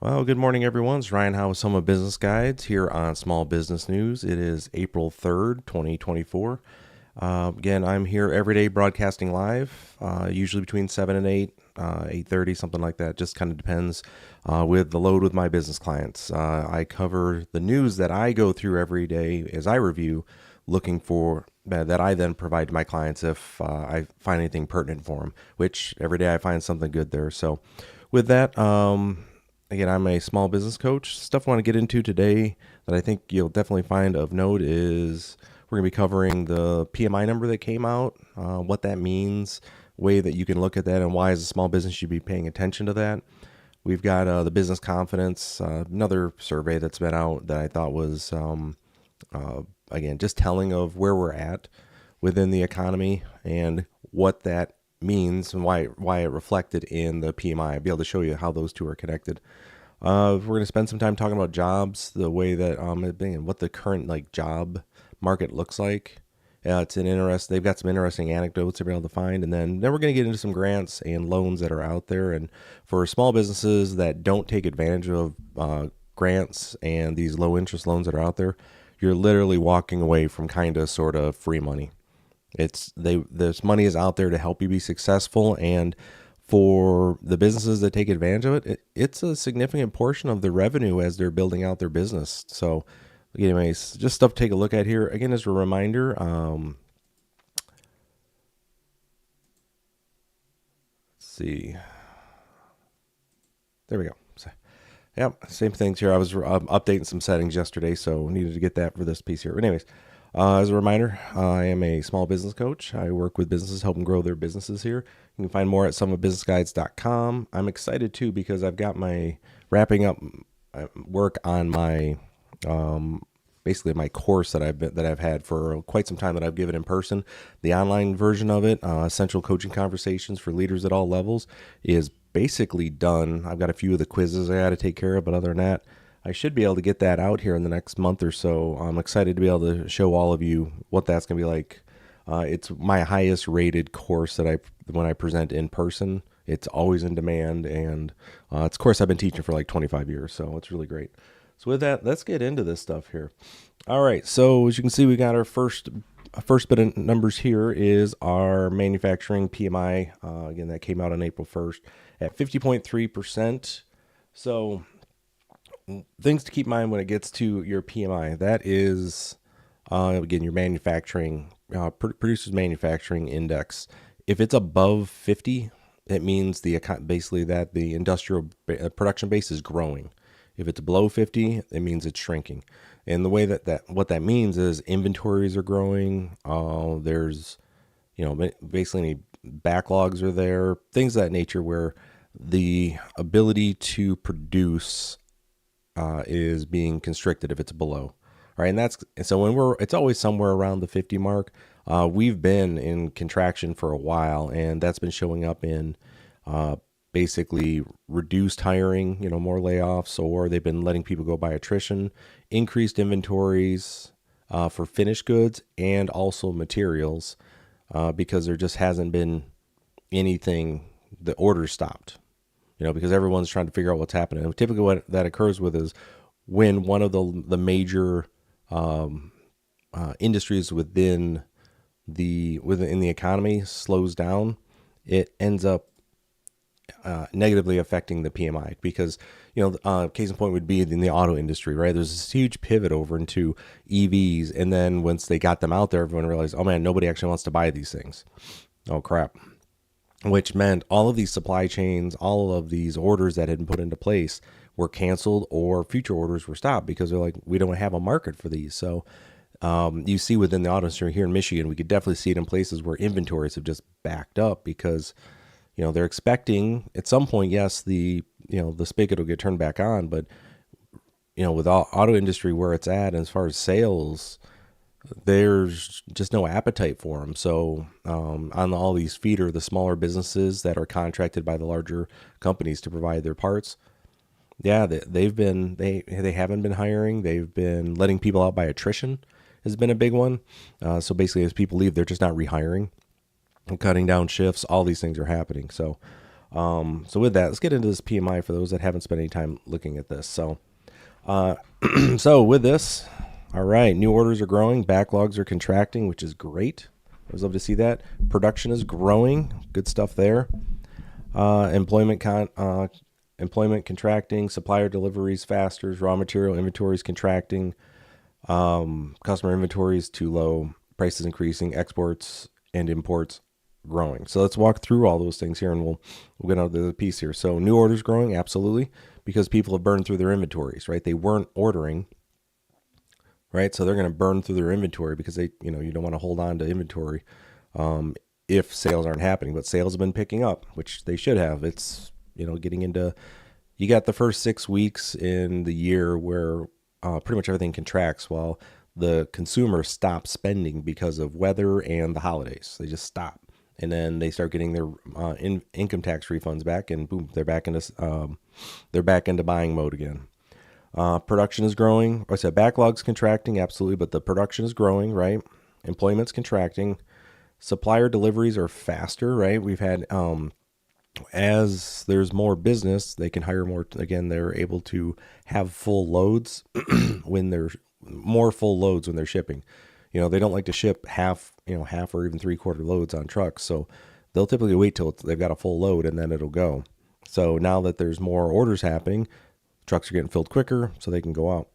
Well, good morning, everyone. It's Ryan Howe with Some of Business Guides here on Small Business News. It is April 3rd, 2024. Again, I'm here every day broadcasting live, usually between 7 and 8, 8:30, something like that. Just kind of depends with the load with my business clients. I cover the news that I go through every day as I review, looking for that I then provide to my clients if I find anything pertinent for them, which every day I find something good there. So with that, again, I'm a small business coach. Stuff I want to get into today that I think you'll definitely find of note is we're going to be covering the PMI number that came out, what that means, way that you can look at that, and why as a small business you should be paying attention to that. We've got the business confidence, another survey that's been out that I thought was, again, just telling of where we're at within the economy and what that means and why it reflected in the PMI. I'll be able to show you how those two are connected. We're going to spend some time talking about jobs, the way that and what the current job market looks like. It's an interest. They've got some interesting anecdotes to be able to find, and then we're going to get into some grants and loans that are out there. And for small businesses that don't take advantage of grants and these low interest loans that are out there, you're literally walking away from kind of sort of free money. This money is out there to help you be successful, and for the businesses that take advantage of it, it's a significant portion of the revenue as they're building out their business. So, anyways, just stuff to take a look at here. Again, as a reminder, let's see. There we go. So, yep, same things here. I was updating some settings yesterday, so needed to get that for this piece here. But anyways, as a reminder, I am a small business coach. I work with businesses, help them grow their businesses here. You can find more at someofbusinessguides.com. I'm excited too because I've got my wrapping up work on my basically my course that I've had for quite some time that I've given in person. The online version of it, Essential Coaching Conversations for Leaders at All Levels, is basically done. I've got a few of the quizzes I got to take care of, but other than that, I should be able to get that out here in the next month or so. I'm excited to be able to show all of you what that's going to be like. It's my highest rated course that when I present in person. It's always in demand, and it's a course I've been teaching for like 25 years, so it's really great. So with that, let's get into this stuff here. All right, so as you can see, we got our first bit of numbers here is our manufacturing PMI. Again, that came out on April 1st at 50.3%. So things to keep in mind when it gets to your PMI, that is, again, your manufacturing, producers manufacturing index. If it's above 50, it means basically that the industrial production base is growing. If it's below 50, it means it's shrinking. And the way what that means is inventories are growing. There's, basically any backlogs are there, things of that nature where the ability to produce is being constricted if it's below. All right, and so it's always somewhere around the 50 mark. We've been in contraction for a while, and that's been showing up in basically reduced hiring, more layoffs, or they've been letting people go by attrition, increased inventories for finished goods and also materials because there just hasn't been anything, the orders stopped, because everyone's trying to figure out what's happening. And typically what that occurs with is when one of the major industries within the economy slows down, it ends up negatively affecting the PMI because, case in point would be in the auto industry, right? There's this huge pivot over into EVs. And then once they got them out there, everyone realized, oh man, nobody actually wants to buy these things. Oh crap. Which meant all of these supply chains, all of these orders that had been put into place were canceled or future orders were stopped because they're like, we don't have a market for these. So you see within the auto industry here in Michigan, we could definitely see it in places where inventories have just backed up because they're expecting at some point, yes, the spigot will get turned back on, but with auto industry where it's at, and as far as sales, there's just no appetite for them. So on all these feeder, the smaller businesses that are contracted by the larger companies to provide their parts, yeah, they haven't been hiring. They've been letting people out by attrition has been a big one. So basically, as people leave, they're just not rehiring. Cutting down shifts, all these things are happening. So So with that, let's get into this PMI for those that haven't spent any time looking at this. So, so with this, all right, new orders are growing, backlogs are contracting, which is great. I was love to see that. Production is growing, good stuff there. Employment contracting, supplier deliveries faster, raw material inventories contracting, customer inventories too low, prices increasing, exports and imports growing. So let's walk through all those things here, and we'll get out the piece here. So new orders growing, absolutely, because people have burned through their inventories, right? They weren't ordering, right? So they're going to burn through their inventory because they, you don't want to hold on to inventory if sales aren't happening. But sales have been picking up, which they should have. It's, getting into, you got the first 6 weeks in the year where pretty much everything contracts while the consumer stops spending because of weather and the holidays. They just stop. And then they start getting their income tax refunds back, and boom, they're back into buying mode again. Production is growing. I said backlog's contracting, absolutely, but the production is growing, right? Employment's contracting. Supplier deliveries are faster, right? We've had as there's more business, they can hire more. Again, they're able to have full loads when they're more full loads when they're shipping. They don't like to ship half or even 3/4 loads on trucks. So they'll typically wait till they've got a full load and then it'll go. So now that there's more orders happening, trucks are getting filled quicker so they can go out.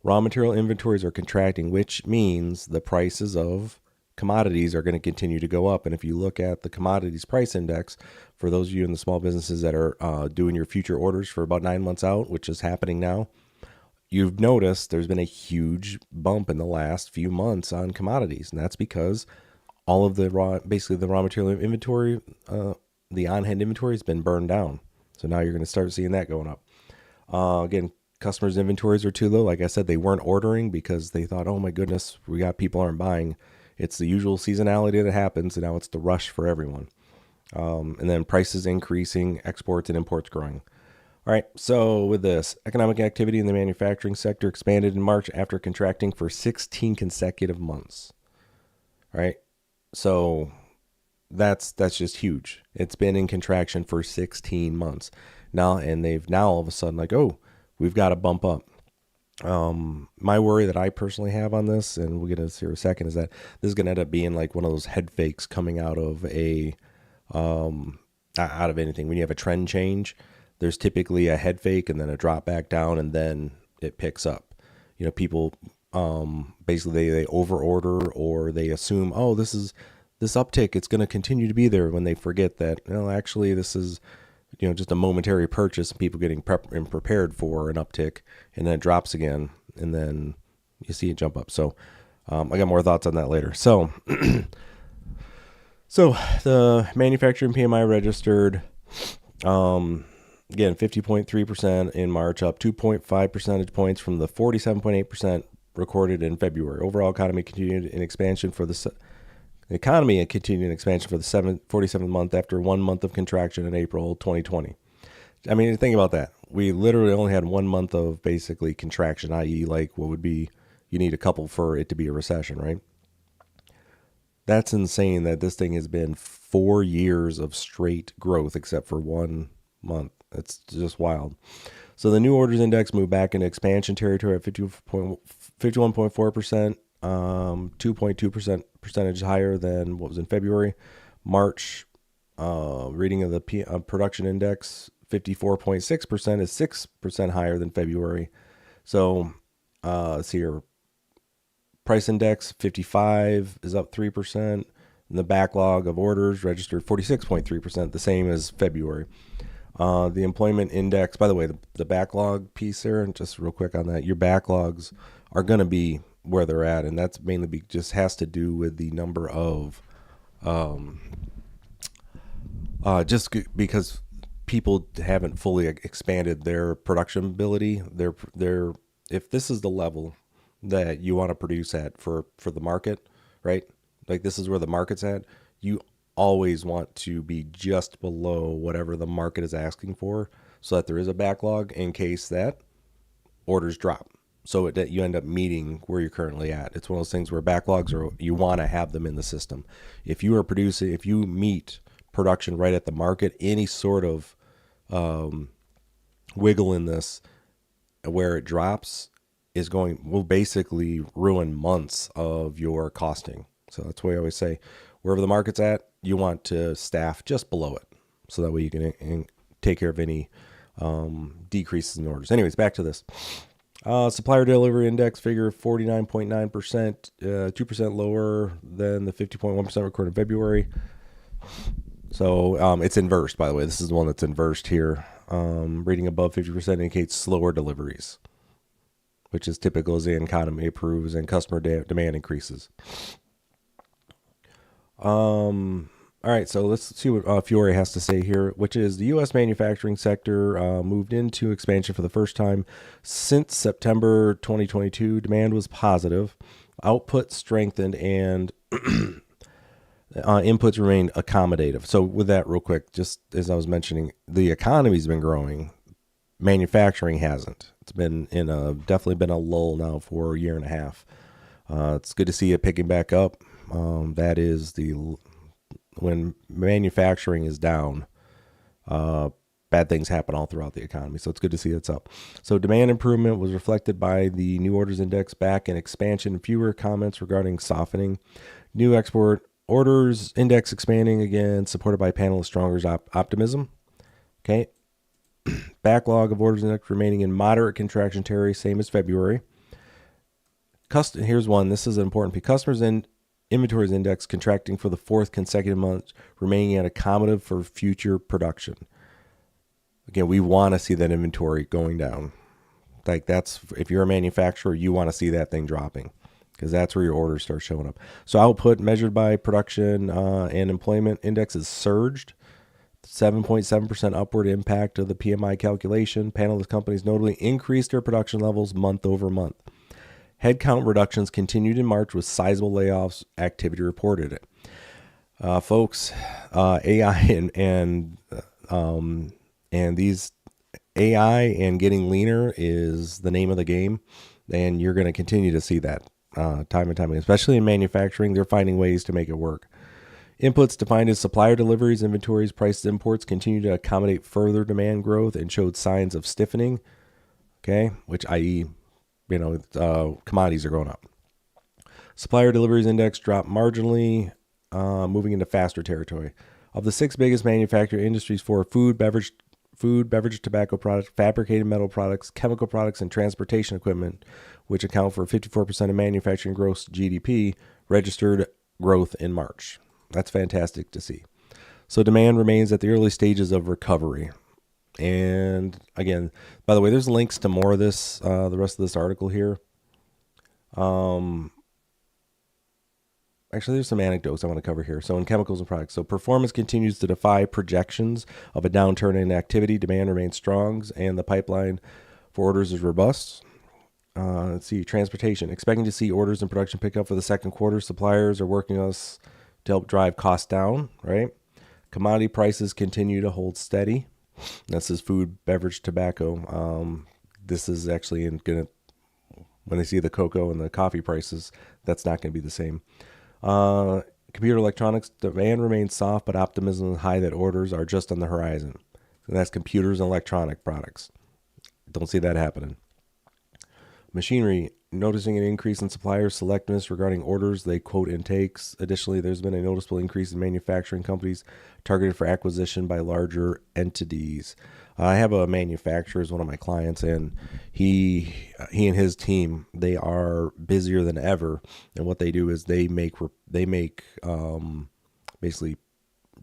Raw material inventories are contracting, which means the prices of commodities are going to continue to go up. And if you look at the commodities price index, for those of you in the small businesses that are doing your future orders for about 9 months out, which is happening now, you've noticed there's been a huge bump in the last few months on commodities. And that's because all of the raw material inventory, the on-hand inventory has been burned down. So now you're going to start seeing that going up. Again, customers' inventories are too low. Like I said, they weren't ordering because they thought, oh my goodness, people aren't buying. It's the usual seasonality that happens, and now it's the rush for everyone. And then prices increasing, exports and imports growing. All right, so with this, economic activity in the manufacturing sector expanded in March after contracting for 16 consecutive months. All right, so that's just huge. It's been in contraction for 16 months now, and they've now all of a sudden like, oh, we've got to bump up. My worry that I personally have on this, and we'll get into this here in a second, is that this is going to end up being like one of those head fakes coming out of anything. When you have a trend change, there's typically a head fake and then a drop back down, and then it picks up. People basically they over order, or they assume, oh, this uptick, it's going to continue to be there, when they forget that, actually this is just a momentary purchase, and people getting prepared for an uptick, and then it drops again, and then you see it jump up. So I got more thoughts on that later. So so the manufacturing PMI registered again 50.3% in March, up 2.5 percentage points from the 47.8% recorded in February. Overall economy continued in expansion for the 47th month after 1 month of contraction in April 2020. I mean, think about that. We literally only had 1 month of basically contraction, i.e. like what would be, you need a couple for it to be a recession, right? That's insane that this thing has been 4 years of straight growth except for 1 month. It's just wild. So the new orders index moved back into expansion territory at 51.4%. 2.2% percentage higher than what was in February. March reading of the production index, 54.6%, is 6% higher than February. So let's see here. Price index 55 is up 3%. And the backlog of orders registered 46.3%, the same as February. The employment index, by the way, the backlog piece there, and just real quick on that, your backlogs are going to be where they're at, and that's mainly just has to do with the number of because people haven't fully expanded their production ability. They're if this is the level that you want to produce at for the market, right? Like this is where the market's at. You always want to be just below whatever the market is asking for, so that there is a backlog in case that orders drop. So that you end up meeting where you're currently at. It's one of those things where backlogs are, you want to have them in the system. If you meet production right at the market. Any sort of wiggle in this where it drops will basically ruin months of your costing. So that's why I always say, wherever the market's at, you want to staff just below it, so that way you can take care of any decreases in orders. Anyways, back to this. Supplier delivery index figure 49.9%, 2% lower than the 50.1% recorded in February. So it's inversed, by the way. This is the one that's inversed here. Reading above 50% indicates slower deliveries, which is typical as the economy improves and customer demand increases. All right, so let's see what Fiore has to say here, which is the U.S. manufacturing sector moved into expansion for the first time since September 2022. Demand was positive, output strengthened, and inputs remained accommodative. So with that, real quick, just as I was mentioning, the economy's been growing. Manufacturing hasn't. It's been definitely been a lull now for a year and a half. It's good to see it picking back up. That is when manufacturing is down, bad things happen all throughout the economy. So it's good to see it's up. So demand improvement was reflected by the new orders index back in expansion. Fewer comments regarding softening. New export orders index expanding again, supported by panelist Stronger's optimism. Okay. Backlog of orders index remaining in moderate contraction territory, same as February. Here's one. This is an important piece. Customers in inventories index contracting for the fourth consecutive month, remaining at accommodative for future production. Again, we want to see that inventory going down. Like that's, if you're a manufacturer, you want to see that thing dropping, because that's where your orders start showing up. So output measured by production and employment indexes surged. 7.7% upward impact of the PMI calculation. Panelist companies notably increased their production levels month over month. Headcount reductions continued in March with sizable layoffs. Activity reported it. Folks, AI and these AI and getting leaner is the name of the game, and you're going to continue to see that time and time again. Especially in manufacturing, they're finding ways to make it work. Inputs defined as supplier deliveries, inventories, prices, imports continue to accommodate further demand growth and showed signs of stiffening. Okay, which i.e., commodities are going up. Supplier deliveries index dropped marginally, moving into faster territory. Of the 6 biggest manufacturing industries for food, beverage, tobacco products, fabricated metal products, chemical products, and transportation equipment, which account for 54% of manufacturing gross GDP, registered growth in March. That's fantastic to see. So demand remains at the early stages of recovery. And again, by the way, there's links to more of this, the rest of this article here. Actually, there's some anecdotes I want to cover here. So in chemicals and products, so performance continues to defy projections of a downturn in activity. Demand remains strong, and the pipeline for orders is robust. Let's see, transportation. Expecting to see orders and production pick up for the second quarter. Suppliers are working on us to help drive costs down, right? Commodity prices continue to hold steady. This is food, beverage, tobacco. This is actually when I see the cocoa and the coffee prices, that's not going to be the same. Computer electronics, demand remains soft, but optimism is high that orders are just on the horizon. And that's computers and electronic products. Don't see that happening. Machinery, noticing an increase in supplier selectiveness regarding orders they quote intakes. Additionally, there's been a noticeable increase in manufacturing companies targeted for acquisition by larger entities. I have a manufacturer as one of my clients, and he and his team, they are busier than ever. And what they do is they make basically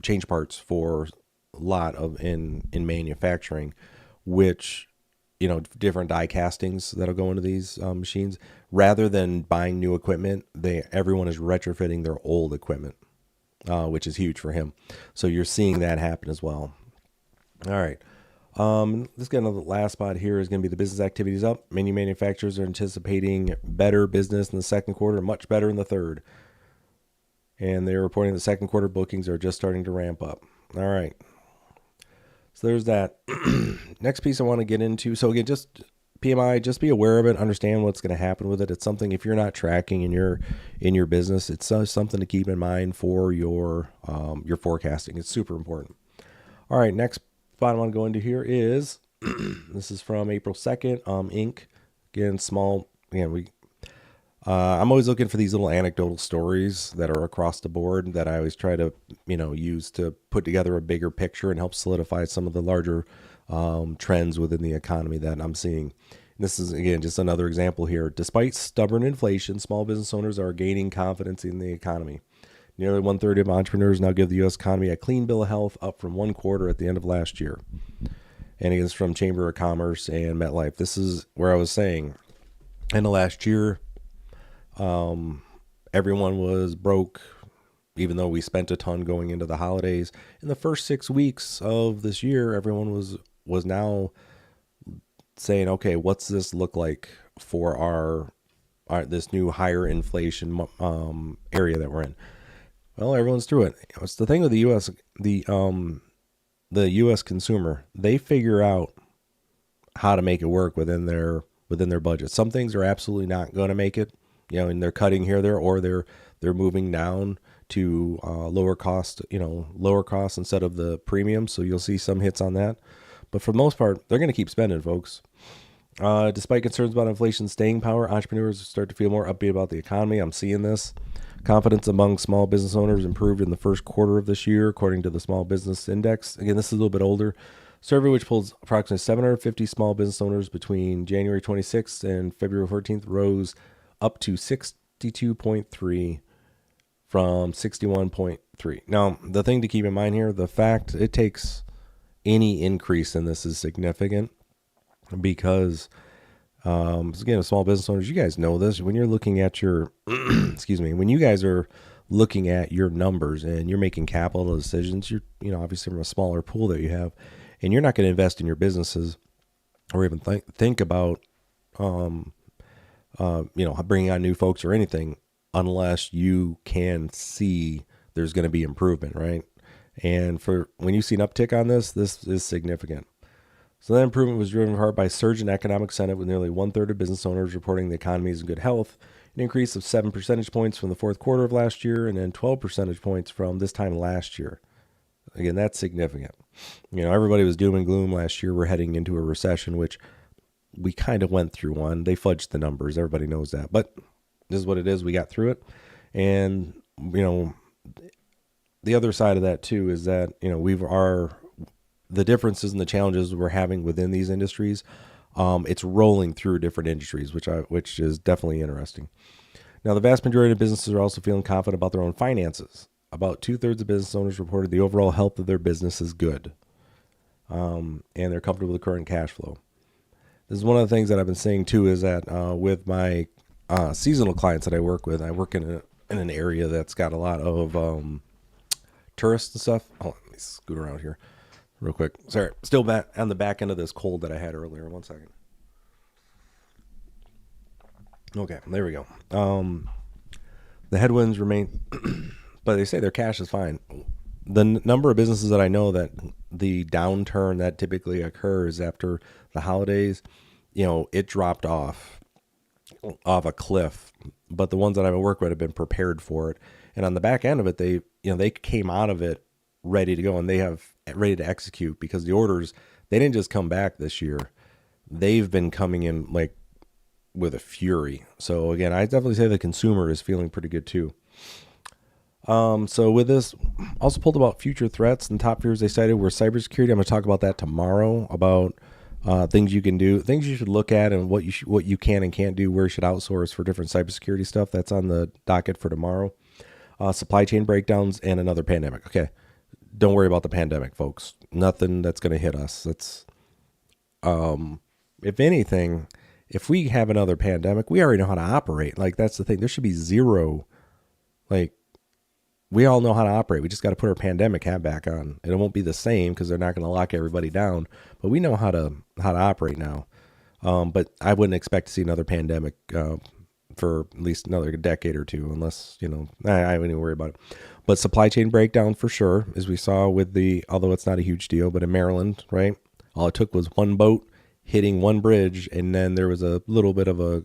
change parts for a lot of in manufacturing, which different die castings that'll go into these machines. Rather than buying new equipment, everyone is retrofitting their old equipment, which is huge for him. So you're seeing that happen as well. All right. Let's get another last spot here is going to be the business activities up. Many manufacturers are anticipating better business in the second quarter, much better in the third. And they're reporting the second quarter bookings are just starting to ramp up. All right. So there's that. Next piece I want to get into. So again, just PMI, just be aware of it, understand what's going to happen with it. It's something, if you're not tracking in your business, it's something to keep in mind for your forecasting. It's super important. All right, next spot I want to go into here is this is from April 2nd. Inc. Again, small. Again, I'm always looking for these little anecdotal stories that are across the board that I always try to, use to put together a bigger picture and help solidify some of the larger trends within the economy that I'm seeing. And this is, again, just another example here. Despite stubborn inflation, small business owners are gaining confidence in the economy. Nearly 1/3 of entrepreneurs now give the U.S. economy a clean bill of health, up from 1/4 at the end of last year. And it's from Chamber of Commerce and MetLife. This is where I was saying, in the last year, everyone was broke, even though we spent a ton going into the holidays. In the first 6 weeks of this year, everyone was now saying, okay, what's this look like for our this new higher inflation area that we're in? Well, everyone's through it. It's the thing with the U.S. The U.S. consumer. They figure out how to make it work within their budget. Some things are absolutely not going to make it, and they're cutting here, there, or they're moving down to lower cost instead of the premium. So you'll see some hits on that. But for the most part, they're going to keep spending, folks. Despite concerns about inflation's staying power, entrepreneurs start to feel more upbeat about the economy. I'm seeing this. Confidence among small business owners improved in the first quarter of this year, according to the Small Business Index. Again, this is a little bit older survey, which pulls approximately 750 small business owners between January 26th and February 14th, rose up to 62.3 from 61.3. Now, the thing to keep in mind here, the fact it takes any increase in this is significant because, again, small business owners, you guys know this. When you're looking at your, when you guys are looking at your numbers and you're making capital decisions, you're, obviously from a smaller pool that you have, and you're not going to invest in your businesses or even think about, bringing on new folks or anything unless you can see there's going to be improvement, right? And for when you see an uptick on this is significant. So that improvement was driven in part by surge in economic sentiment, with nearly 1/3 of business owners reporting the economy is in good health, an increase of 7 percentage points from the fourth quarter of last year, and then 12 percentage points from this time last year. Again, that's significant. Everybody was doom and gloom last year. We're heading into a recession, which we kind of went through one. They fudged the numbers. Everybody knows that. But this is what it is. We got through it. And, the other side of that, too, is that, the differences and the challenges we're having within these industries, it's rolling through different industries, which is definitely interesting. Now, the vast majority of businesses are also feeling confident about their own finances. About 2/3 of business owners reported the overall health of their business is good, and they're comfortable with the current cash flow. This is one of the things that I've been saying too, is that with my seasonal clients that I work with, I work in an area that's got a lot of tourists and stuff. Oh, let me scoot around here real quick. Sorry, still back on the back end of this cold that I had earlier. 1 second. Okay, there we go. The headwinds remain, but they say their cash is fine. The number of businesses that I know that the downturn that typically occurs after the holidays, it dropped off a cliff. But the ones that I've worked with have been prepared for it. And on the back end of it, they came out of it ready to go, and they have ready to execute, because the orders, they didn't just come back this year. They've been coming in like with a fury. So again, I definitely say the consumer is feeling pretty good too. So with this, also pulled about future threats and top fears they cited were cybersecurity. I'm going to talk about that tomorrow, about things you can do, things you should look at, and what you can and can't do, where you should outsource for different cybersecurity stuff. That's on the docket for tomorrow. Supply chain breakdowns and another pandemic. Okay, don't worry about the pandemic, folks. Nothing that's going to hit us. That's, if anything, if we have another pandemic, we already know how to operate. Like, that's the thing. There should be zero, like, we all know how to operate. We just got to put our pandemic hat back on. And it won't be the same because they're not going to lock everybody down. But we know how to operate now. But I wouldn't expect to see another pandemic for at least another decade or two, unless, I wouldn't even worry about it. But supply chain breakdown for sure, as we saw with although it's not a huge deal, but in Maryland, right? All it took was one boat hitting one bridge, and then there was a little bit of a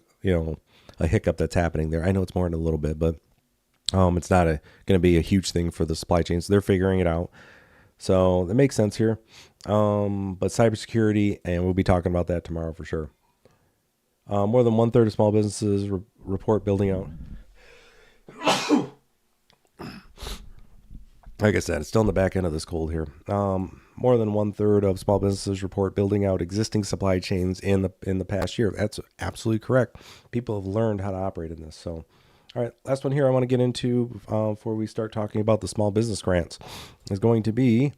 hiccup that's happening there. I know it's more than a little bit, but it's not going to be a huge thing for the supply chain. So they're figuring it out. So that makes sense here. But cybersecurity, and we'll be talking about that tomorrow for sure. More than 1/3 of small businesses report building out. Like I said, it's still in the back end of this cold here. More than 1/3 of small businesses report building out existing supply chains in the past year. That's absolutely correct. People have learned how to operate in this. So, all right, last one here I want to get into before we start talking about the small business grants is going to be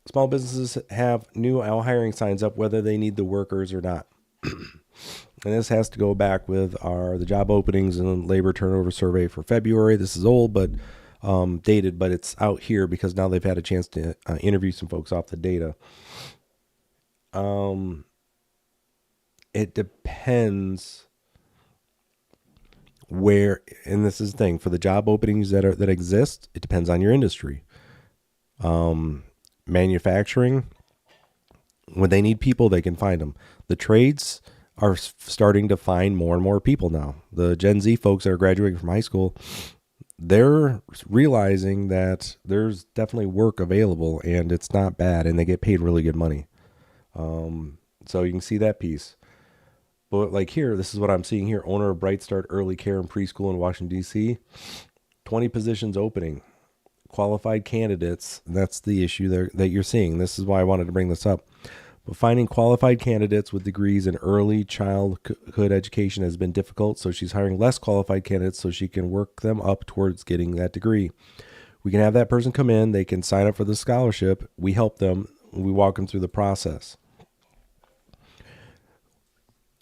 small businesses have new hiring signs up whether they need the workers or not. And this has to go back with the job openings and labor turnover survey for February. This is old, but dated, but it's out here because now they've had a chance to interview some folks off the data. It depends where, and this is the thing, for the job openings that exist, it depends on your industry. Manufacturing, when they need people, they can find them. The trades are starting to find more and more people now. The Gen Z folks that are graduating from high school, they're realizing that there's definitely work available and it's not bad, and they get paid really good money. So you can see that piece. But like here, this is what I'm seeing here. Owner of Bright Start Early Care and Preschool in Washington, D.C. 20 positions opening. Qualified candidates. That's the issue there that you're seeing. This is why I wanted to bring this up. But finding qualified candidates with degrees in early childhood education has been difficult, so she's hiring less qualified candidates so she can work them up towards getting that degree. We can have that person come in, they can sign up for the scholarship, we help them, we walk them through the process.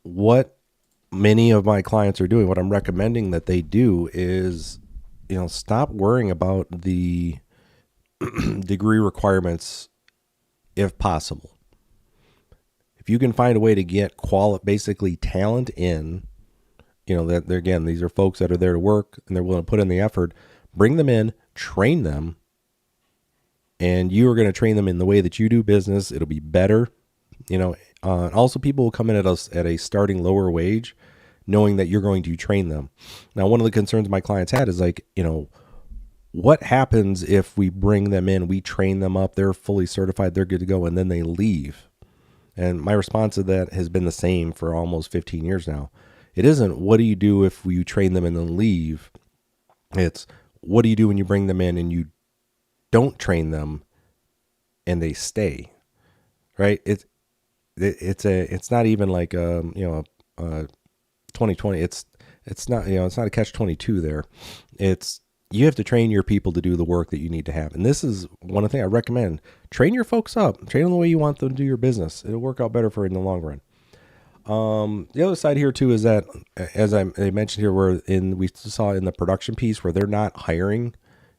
What many of my clients are doing, what I'm recommending that they do is, stop worrying about the degree requirements if possible. If you can find a way to get basically talent in, that again, these are folks that are there to work and they're willing to put in the effort, bring them in, train them, and you are going to train them in the way that you do business. It'll be better, and also people will come in at a starting lower wage, knowing that you're going to train them. Now, one of the concerns my clients had is like, what happens if we bring them in, we train them up, they're fully certified, they're good to go, and then they leave? And my response to that has been the same for almost 15 years now. It isn't, what do you do if you train them and then leave? It's, what do you do when you bring them in and you don't train them and they stay? Right? It's not even like 2020. It's not, it's not a catch-22 there. It's, you have to train your people to do the work that you need to have. And this is one of the things I recommend. Train your folks up. Train them the way you want them to do your business. It'll work out better for you in the long run. The other side here too is that, as I mentioned here, we saw in the production piece where they're not hiring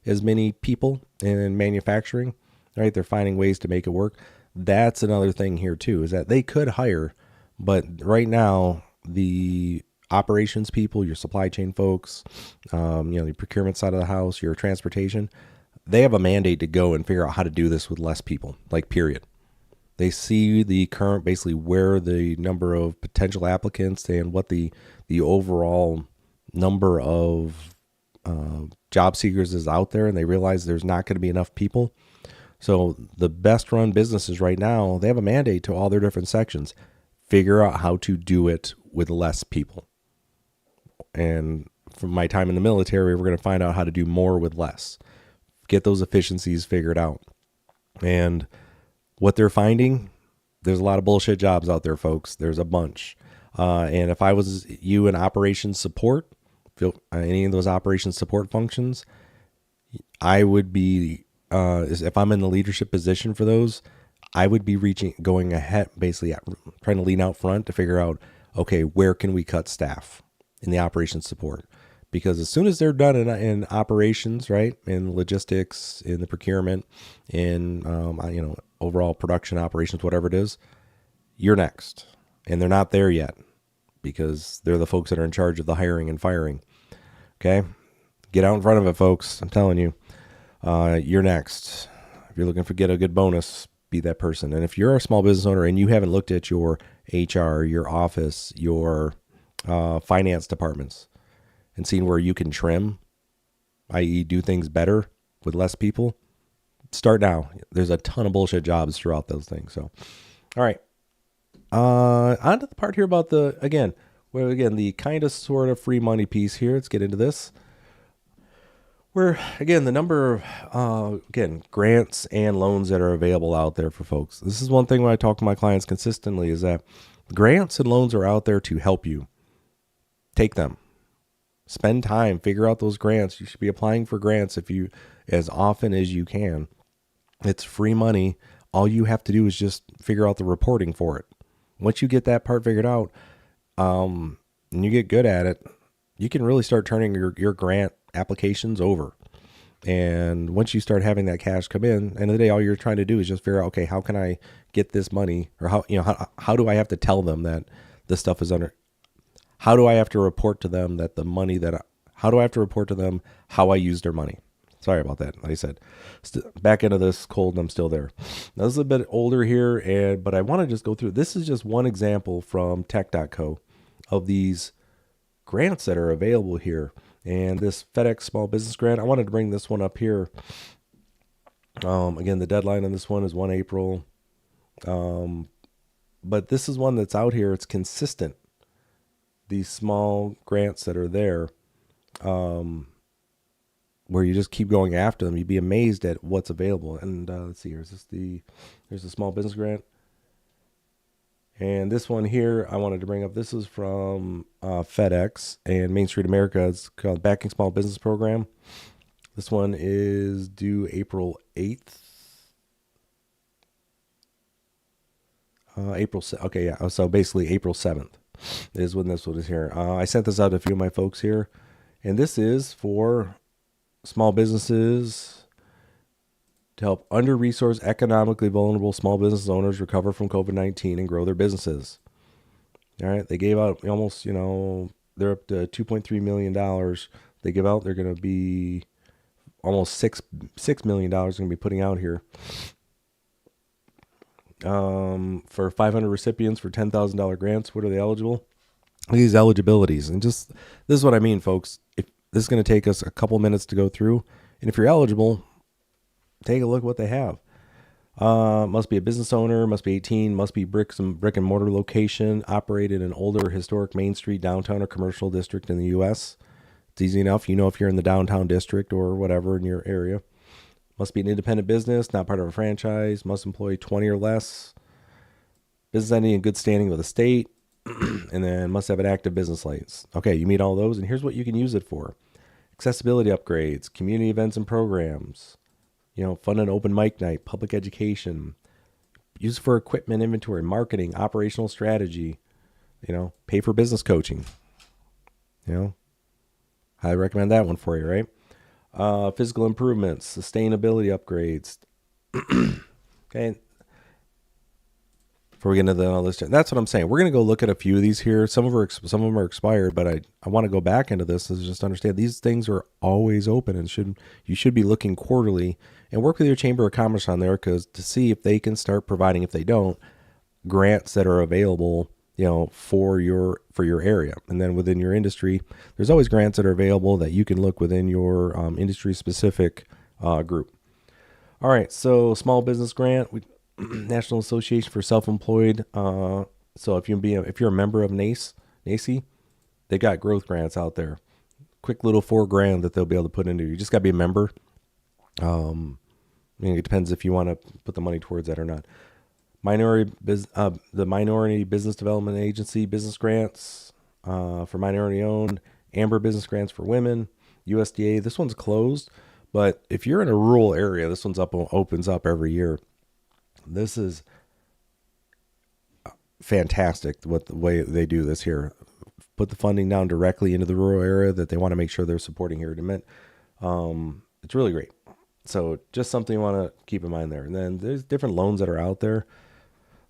as many people in manufacturing, right? They're finding ways to make it work. That's another thing here too, is that they could hire, but right now the operations people, your supply chain folks, the procurement side of the house, your transportation, they have a mandate to go and figure out how to do this with less people, like period. They see the current, basically where the number of potential applicants and what the overall number of job seekers is out there, and they realize there's not going to be enough people. So the best run businesses right now, they have a mandate to all their different sections. Figure out how to do it with less people. And from my time in the military, we're going to find out how to do more with less. Get those efficiencies figured out. And what they're finding, there's a lot of bullshit jobs out there, folks. There's a bunch. And if I was you in operations support, any of those operations support functions, I would be, if I'm in the leadership position for those, I would be going ahead, basically trying to lean out front to figure out, okay, where can we cut staff in the operations support? Because as soon as they're done in operations, right, in logistics, in the procurement, in overall production operations, whatever it is, you're next. And they're not there yet because they're the folks that are in charge of the hiring and firing. Okay, get out in front of it, folks. I'm telling you, you're next. If you're looking for get a good bonus, be that person. And if you're a small business owner and you haven't looked at your HR, your office, your finance departments and seen where you can trim, i.e. do things better with less people, start now. There's a ton of bullshit jobs throughout those things. So, all right. On to the part here about the kind of sort of free money piece here. Let's get into this. Where, again, the number of, grants and loans that are available out there for folks. This is one thing when I talk to my clients consistently is that grants and loans are out there to help you. Take them. Spend time, figure out those grants. You should be applying for grants as often as you can. It's free money. All you have to do is just figure out the reporting for it. Once you get that part figured out, and you get good at it, you can really start turning your grant applications over. And once you start having that cash come in, end of the day, all you're trying to do is just figure out, okay, how can I get this money, or how do I have to tell them that this stuff is under? How do I have to report to them that the money how do I have to report to them how I used their money? Sorry about that. Like I said, back into this cold and I'm still there. Now, this is a bit older here, but I want to just go through. This is just one example from tech.co of these grants that are available here. And this FedEx small business grant, I wanted to bring this one up here. Again, the deadline on this one is 1 April. But this is one that's out here. It's consistent. These small grants that are there, where you just keep going after them. You'd be amazed at what's available. And let's see, here's the small business grant. And this one here, I wanted to bring up. This is from FedEx and Main Street America. It's called Backing Small Business Program. This one is due April 8th. So basically April 7th is when this one is here. I sent this out to a few of my folks here. And this is for small businesses to help under-resourced, economically vulnerable small business owners recover from COVID-19 and grow their businesses. All right, they gave out almost, they're up to $2.3 million. They give out, they're going to be almost $6 million going to be putting out here. For 500 recipients for $10,000 grants. What are they eligible? These eligibilities. And just, this is what I mean, folks. If this is going to take us a couple minutes to go through. And if you're eligible, take a look at what they have. Must be a business owner, must be 18, must be brick and mortar location, operated in an older historic Main Street, downtown, or commercial district in the U.S. It's easy enough. If you're in the downtown district or whatever in your area. Must be an independent business, not part of a franchise. Must employ 20 or less. Business entity in good standing with the state. And then must have an active business license. Okay, you meet all those, and here's what you can use it for. Accessibility upgrades, community events and programs. Fund an open mic night, public education. Use it for equipment inventory, marketing, operational strategy. Pay for business coaching. I recommend that one for you, right? Physical improvements, sustainability upgrades. Okay. Before we get into all this, that's what I'm saying. We're going to go look at a few of these here. Some of them are expired, but I want to go back into this to just understand these things are always open and you should be looking quarterly and work with your Chamber of Commerce on there to see if they can start providing, if they don't, grants that are available, for your area. And then within your industry, there's always grants that are available that you can look within your industry specific group. All right. So small business grant, National Association for Self-Employed. So if you're a member of NACE, they got growth grants out there. Quick little $4,000 that they'll be able to put into. You just got to be a member. It depends if you want to put the money towards that or not. The Minority Business Development Agency business grants for minority owned. Amber business grants for women. USDA. This one's closed, but if you're in a rural area, this one's opens up every year. This is fantastic what the way they do this here. Put the funding down directly into the rural area that they want to make sure they're supporting here. It's really great. So just something you want to keep in mind there. And then there's different loans that are out there.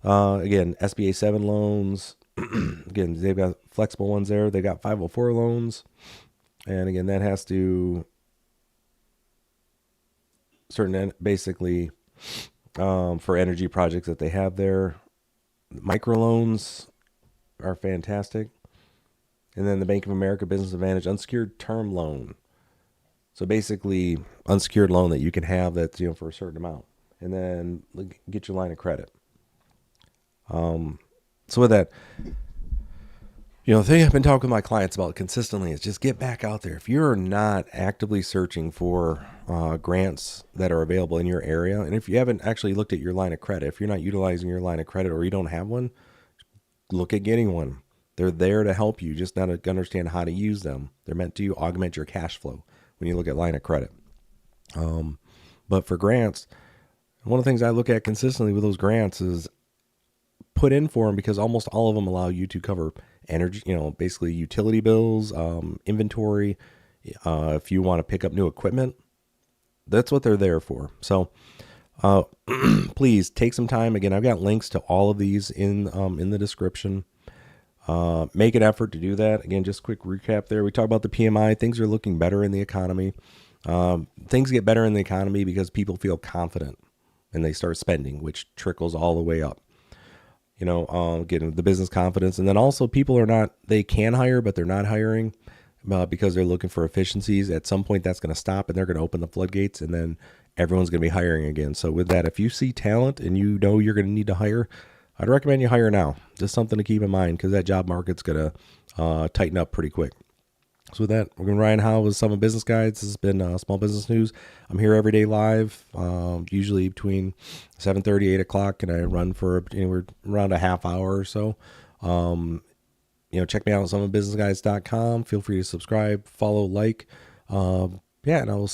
Again, SBA 7 loans. Again, they've got flexible ones there. They got 504 loans. And again, that has to basically for energy projects that they have there. Microloans are fantastic. And then the Bank of America Business Advantage unsecured term loan. So basically, unsecured loan that you can have that's for a certain amount, and then get your line of credit. So with that, the thing I've been talking with my clients about consistently is just get back out there. If you're not actively searching for grants that are available in your area, and if you haven't actually looked at your line of credit, if you're not utilizing your line of credit or you don't have one, look at getting one. They're there to help you, just not to understand how to use them. They're meant to augment your cash flow when you look at line of credit. But for grants, one of the things I look at consistently with those grants is put in for them, because almost all of them allow you to cover energy, basically utility bills, inventory. If you want to pick up new equipment, that's what they're there for. So please take some time. Again, I've got links to all of these in the description. Make an effort to do that. Again, just a quick recap there. We talked about the PMI. Things are looking better in the economy. Things get better in the economy because people feel confident and they start spending, which trickles all the way up. Getting the business confidence. And then also they can hire, but they're not hiring because they're looking for efficiencies. At some point that's going to stop and they're going to open the floodgates, and then everyone's going to be hiring again. So with that, if you see talent and you're going to need to hire, I'd recommend you hire now. Just something to keep in mind, because that job market's going to tighten up pretty quick. So with that, we're going to Ryan Howe with Summit Business Guides. This has been Small Business News. I'm here every day live, usually between 7:30, 8 o'clock, and I run for anywhere around a half hour or so. Check me out at summitbusinessguides.com. Feel free to subscribe, follow, like. And I will